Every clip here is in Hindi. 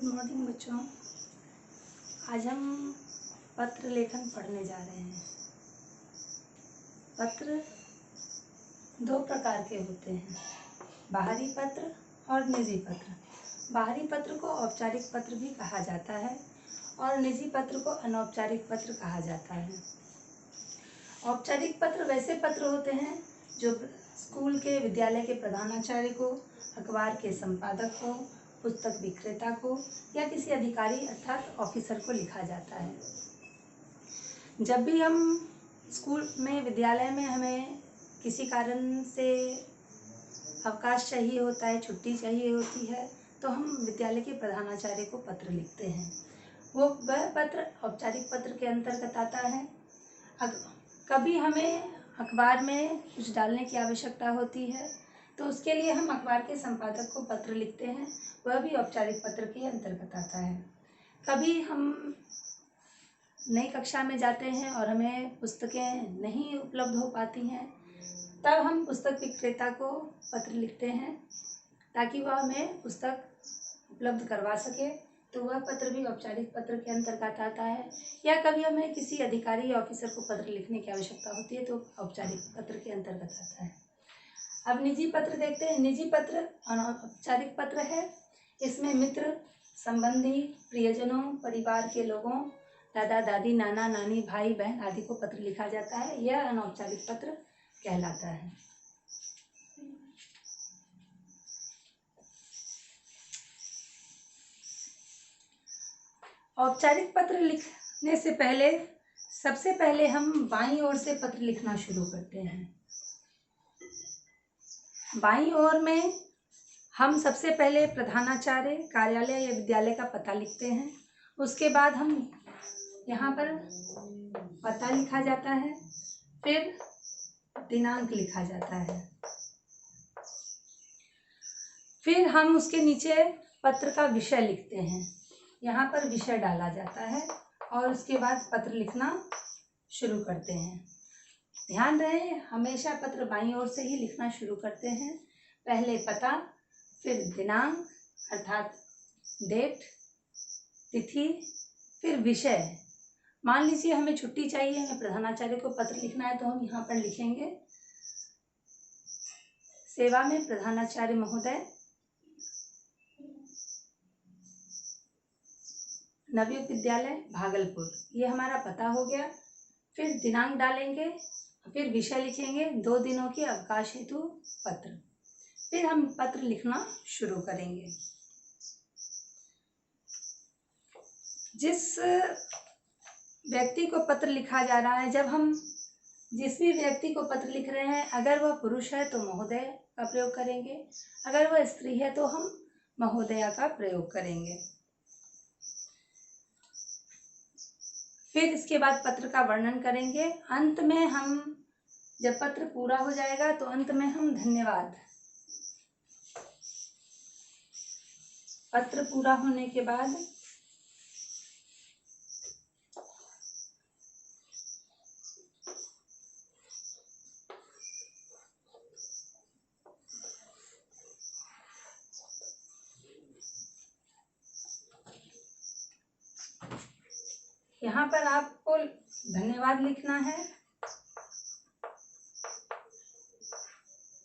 गुड मॉर्निंग बच्चों। आज हम पत्र लेखन पढ़ने जा रहे हैं। पत्र दो प्रकार के होते हैं, बाहरी पत्र और निजी पत्र। बाहरी पत्र को औपचारिक पत्र भी कहा जाता है और निजी पत्र को अनौपचारिक पत्र कहा जाता है। औपचारिक पत्र वैसे पत्र होते हैं जो स्कूल के विद्यालय के प्रधानाचार्य को, अखबार के संपादक को, पुस्तक विक्रेता को या किसी अधिकारी अर्थात ऑफिसर को लिखा जाता है। जब भी हम स्कूल में, विद्यालय में हमें किसी कारण से अवकाश चाहिए होता है, छुट्टी चाहिए होती है, तो हम विद्यालय के प्रधानाचार्य को पत्र लिखते हैं। वह पत्र औपचारिक पत्र के अंतर्गत आता है। कभी हमें अखबार में कुछ डालने की आवश्यकता होती है तो उसके लिए हम अखबार के संपादक को पत्र लिखते हैं, वह भी औपचारिक पत्र के अंतर्गत आता है। कभी हम नई कक्षा में जाते हैं और हमें पुस्तकें नहीं उपलब्ध हो पाती हैं, तब हम पुस्तक विक्रेता को पत्र लिखते हैं ताकि वह हमें पुस्तक उपलब्ध करवा सके, तो वह पत्र भी औपचारिक पत्र के अंतर्गत आता है। या कभी हमें किसी अधिकारी या ऑफिसर को पत्र लिखने की आवश्यकता होती है तो औपचारिक पत्र के अंतर्गत आता है। अब निजी पत्र देखते हैं। निजी पत्र अनौपचारिक पत्र है। इसमें मित्र, संबंधी, प्रियजनों, परिवार के लोगों, दादा दादी, नाना नानी, भाई बहन आदि को पत्र लिखा जाता है। यह अनौपचारिक पत्र कहलाता है। औपचारिक पत्र लिखने से पहले सबसे पहले हम बाईं ओर से पत्र लिखना शुरू करते हैं। बाईं ओर में हम सबसे पहले प्रधानाचार्य, कार्यालय या विद्यालय का पता लिखते हैं। उसके बाद हम यहाँ पर पता लिखा जाता है, फिर दिनांक लिखा जाता है, फिर हम उसके नीचे पत्र का विषय लिखते हैं। यहाँ पर विषय डाला जाता है और उसके बाद पत्र लिखना शुरू करते हैं। ध्यान रहे, हमेशा पत्र बाईं ओर से ही लिखना शुरू करते हैं। पहले पता, फिर दिनांक अर्थात डेट, तिथि, फिर विषय। मान लीजिए हमें छुट्टी चाहिए, हमें प्रधानाचार्य को पत्र लिखना है, तो हम यहाँ पर लिखेंगे, सेवा में प्रधानाचार्य महोदय, नवयुग विद्यालय भागलपुर। ये हमारा पता हो गया। फिर दिनांक डालेंगे, फिर विषय लिखेंगे, 2 दिनों के अवकाश हेतु पत्र। फिर हम पत्र लिखना शुरू करेंगे। जिस व्यक्ति को पत्र लिखा जा रहा है, जब हम जिस भी व्यक्ति को पत्र लिख रहे हैं, अगर वह पुरुष है तो महोदय का प्रयोग करेंगे, अगर वह स्त्री है तो हम महोदया का प्रयोग करेंगे। फिर इसके बाद पत्र का वर्णन करेंगे। अंत में हम, जब पत्र पूरा हो जाएगा तो अंत में हम धन्यवाद, पत्र पूरा होने के बाद यहाँ पर आपको धन्यवाद लिखना है।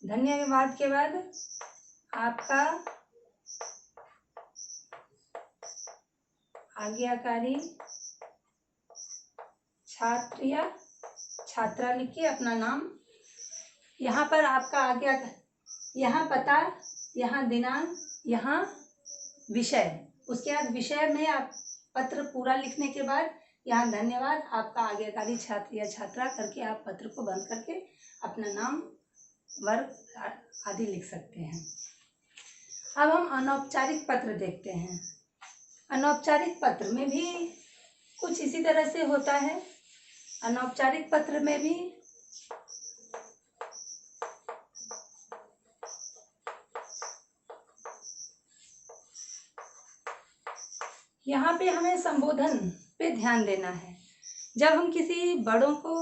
धन्यवाद के बाद आपका आज्ञाकारी छात्र या छात्रा लिखिए अपना नाम। यहाँ पर आपका यहाँ पता, यहाँ दिनांक, यहाँ विषय। उसके बाद विषय में आप पत्र पूरा लिखने के बाद यहाँ धन्यवाद, आपका आज्ञाकारी छात्र या छात्रा करके आप पत्र को बंद करके अपना नाम, वर्ग आदि लिख सकते हैं। अब हम अनौपचारिक पत्र देखते हैं। अनौपचारिक पत्र में भी कुछ इसी तरह से होता है। अनौपचारिक पत्र में भी यहाँ पे हमें संबोधन पे ध्यान देना है। जब हम किसी बड़ों को